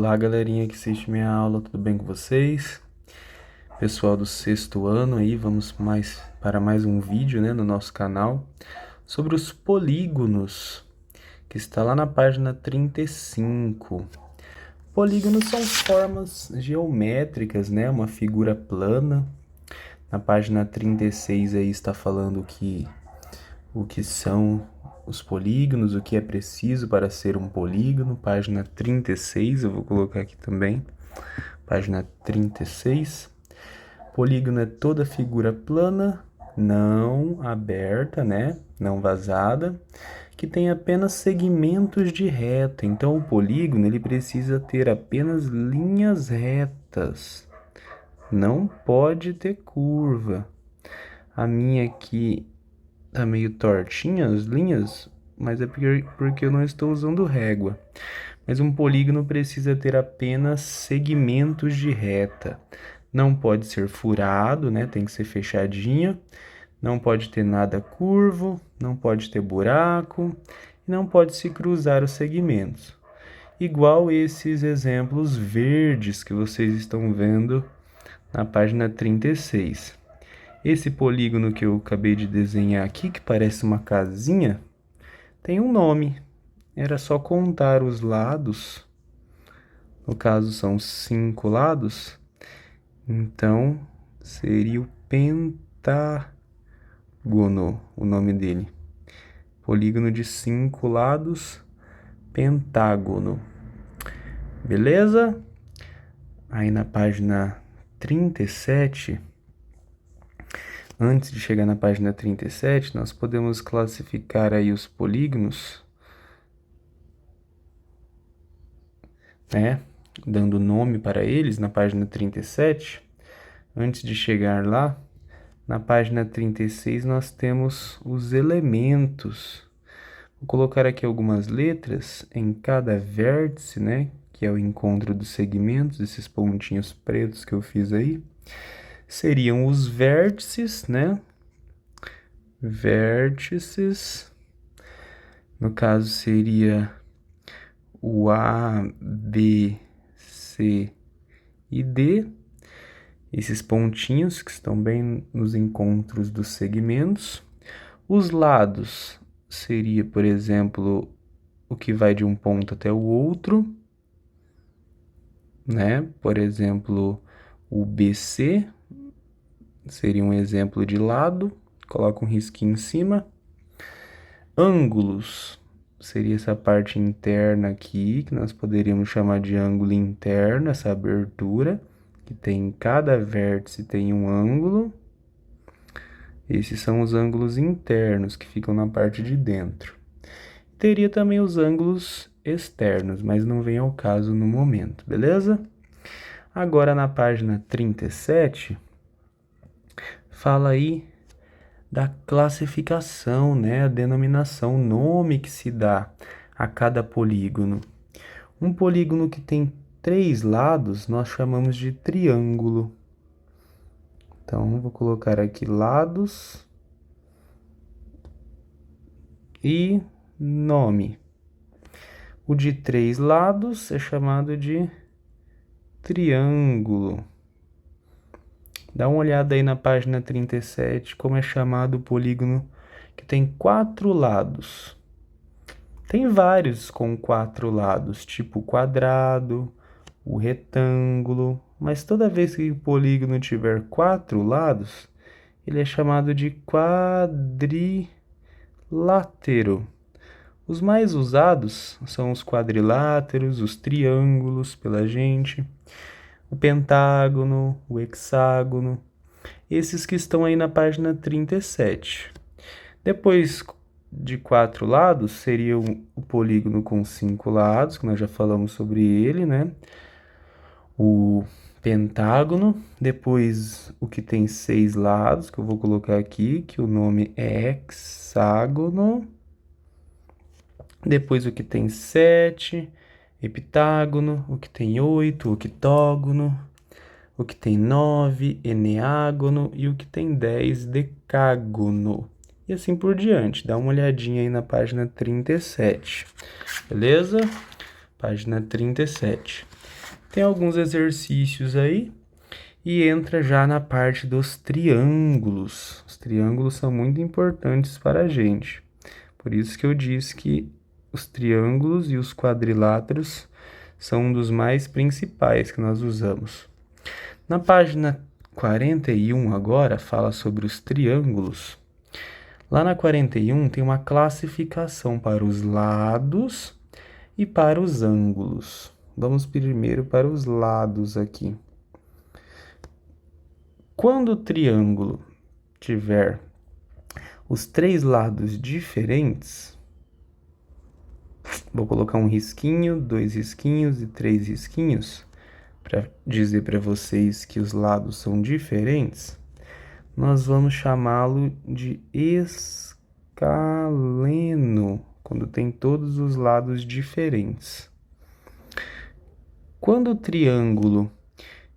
Olá, galerinha que assiste minha aula, tudo bem com vocês? Pessoal do sexto ano aí, vamos para mais um vídeo, né, no nosso canal sobre os polígonos, que está lá na página 35. Polígonos são formas geométricas, né, uma figura plana. Na página 36 aí está falando o que são os polígonos, o que é preciso para ser um polígono. Página 36, eu vou colocar aqui também. Página 36. Polígono é toda figura plana, não aberta, né? Não vazada, que tem apenas segmentos de reta. Então, o polígono ele precisa ter apenas linhas retas. Não pode ter curva. A minha aqui tá meio tortinha as linhas, mas é porque eu não estou usando régua. Mas um polígono precisa ter apenas segmentos de reta. Não pode ser furado, né? Tem que ser fechadinho. Não pode ter nada curvo, não pode ter buraco, e não pode se cruzar os segmentos. Igual esses exemplos verdes que vocês estão vendo na página 36. Esse polígono que eu acabei de desenhar aqui, que parece uma casinha, tem um nome. Era só contar os lados. No caso, são 5 lados. Então, seria o pentágono, o nome dele. Polígono de 5 lados, pentágono. Beleza? Aí na página 37... Antes de chegar na página 37, nós podemos classificar aí os polígonos, né? Dando nome para eles na página 37. Antes de chegar lá, na página 36 nós temos os elementos. Vou colocar aqui algumas letras em cada vértice, né? Que é o encontro dos segmentos, esses pontinhos pretos que eu fiz aí. Seriam os vértices, né? Vértices. No caso, seria o A, B, C e D. Esses pontinhos que estão bem nos encontros dos segmentos. Os lados seria, por exemplo, o que vai de um ponto até o outro, né? Por exemplo, o BC seria um exemplo de lado. Coloca um risquinho em cima. Ângulos seria essa parte interna aqui, que nós poderíamos chamar de ângulo interno, essa abertura, que tem em cada vértice tem um ângulo. Esses são os ângulos internos, que ficam na parte de dentro. Teria também os ângulos externos, mas não vem ao caso no momento, beleza? Agora na página 37, fala aí da classificação, né? A denominação, o nome que se dá a cada polígono. Um polígono que tem 3 lados, nós chamamos de triângulo. Então, vou colocar aqui lados e nome. O de 3 lados é chamado de triângulo. Dá uma olhada aí na página 37, como é chamado o polígono que tem 4 lados. Tem vários com 4 lados, tipo o quadrado, o retângulo, mas toda vez que o polígono tiver 4 lados, ele é chamado de quadrilátero. Os mais usados são os quadriláteros, os triângulos pela gente, o pentágono, o hexágono, esses que estão aí na página 37. Depois de 4 lados, seria o polígono com 5 lados, que nós já falamos sobre ele, né? O pentágono, depois o que tem 6 lados, que eu vou colocar aqui, que o nome é hexágono. Depois o que tem 7, heptágono, o que tem 8, octógono, o que tem 9, eneágono e o que tem 10, decágono. E assim por diante. Dá uma olhadinha aí na página 37, beleza? página 37. Tem alguns exercícios aí e entra já na parte dos triângulos. Os triângulos são muito importantes para a gente. Por isso que eu disse que os triângulos e os quadriláteros são um dos mais principais que nós usamos. Na página 41 agora fala sobre os triângulos. Lá na 41 tem uma classificação para os lados e para os ângulos. Vamos primeiro para os lados aqui. Quando o triângulo tiver os três lados diferentes, vou colocar um risquinho, 2 risquinhos e 3 risquinhos para dizer para vocês que os lados são diferentes. Nós vamos chamá-lo de escaleno, quando tem todos os lados diferentes. Quando o triângulo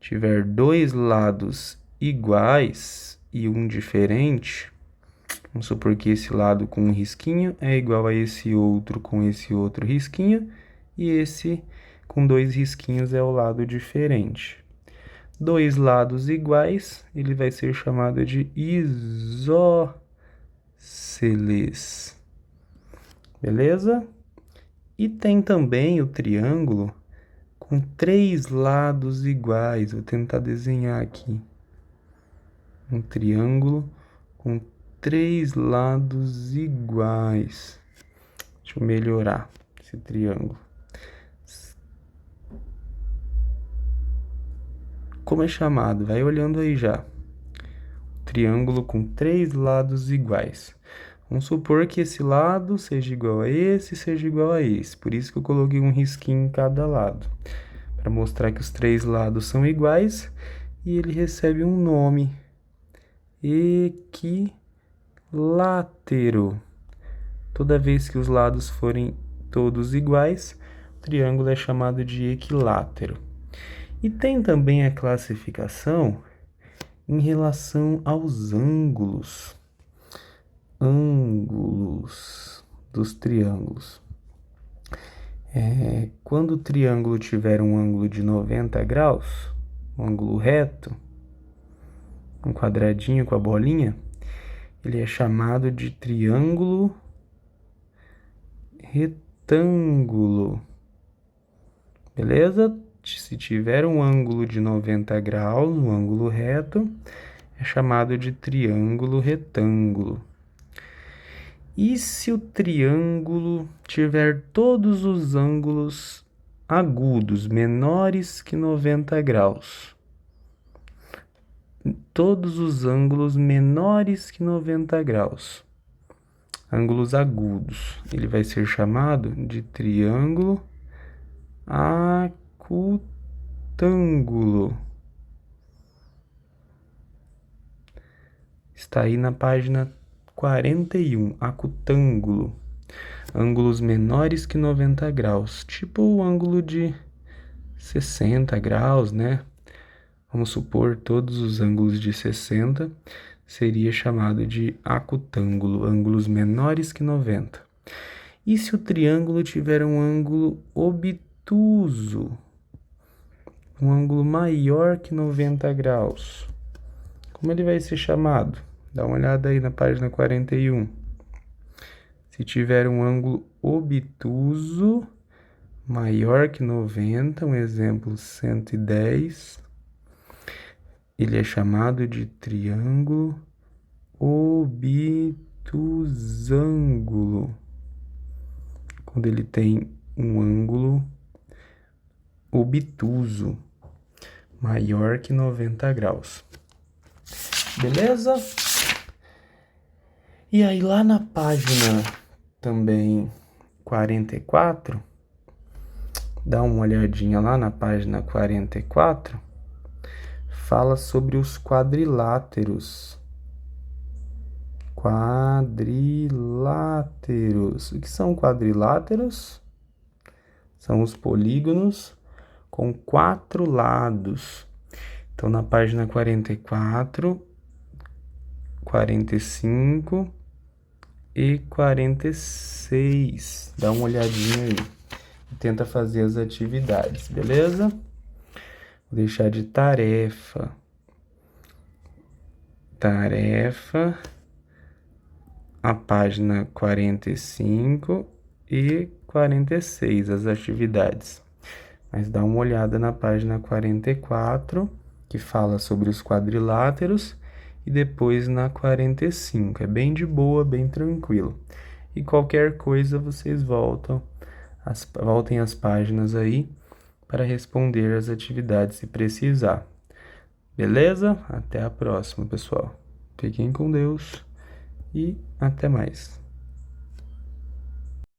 tiver dois lados iguais e um diferente, vamos supor que esse lado com um risquinho é igual a esse outro com esse outro risquinho, e esse com dois risquinhos é o lado diferente. Dois lados iguais, ele vai ser chamado de isósceles. Beleza? E tem também o triângulo com três lados iguais. Vou tentar desenhar aqui. Um triângulo com três lados iguais. Deixa eu melhorar esse triângulo. Como é chamado? Vai olhando aí já. Triângulo com três lados iguais. Vamos supor que esse lado seja igual a esse, seja igual a esse. Por isso que eu coloquei um risquinho em cada lado. Para mostrar que os três lados são iguais e ele recebe um nome. Equilátero. Toda vez que os lados forem todos iguais, o triângulo é chamado de equilátero. E tem também a classificação em relação aos ângulos. Ângulos dos triângulos. Quando o triângulo tiver um ângulo de 90 graus, um ângulo reto, um quadradinho com a bolinha, ele é chamado de triângulo retângulo. Beleza? Se tiver um ângulo de 90 graus, um ângulo reto, é chamado de triângulo retângulo. E se o triângulo tiver todos os ângulos agudos, menores que 90 graus? Todos os ângulos menores que 90 graus. Ângulos agudos. Ele vai ser chamado de triângulo acutângulo. Está aí na página 41, acutângulo. Ângulos menores que 90 graus, tipo o ângulo de 60 graus, né? Vamos supor todos os ângulos de 60 seria chamado de acutângulo, ângulos menores que 90. E se o triângulo tiver um ângulo obtuso, um ângulo maior que 90 graus, como ele vai ser chamado? Dá uma olhada aí na página 41. Se tiver um ângulo obtuso maior que 90, um exemplo 110, ele é chamado de triângulo obtusângulo. Quando ele tem um ângulo obtuso maior que 90 graus. Beleza? E aí lá na página também 44, dá uma olhadinha lá na página 44, fala sobre os quadriláteros. Quadriláteros. O que são quadriláteros? São os polígonos com 4 lados. Então, na página 44, 45 e 46. Dá uma olhadinha aí. e tenta fazer as atividades, beleza? Vou deixar de tarefa. Tarefa, a página 45 e 46, as atividades. Mas dá uma olhada na página 44, que fala sobre os quadriláteros, e depois na 45. É bem de boa, bem tranquilo. E qualquer coisa vocês voltem as páginas aí para responder as atividades se precisar. Beleza? Até a próxima, pessoal. Fiquem com Deus e até mais.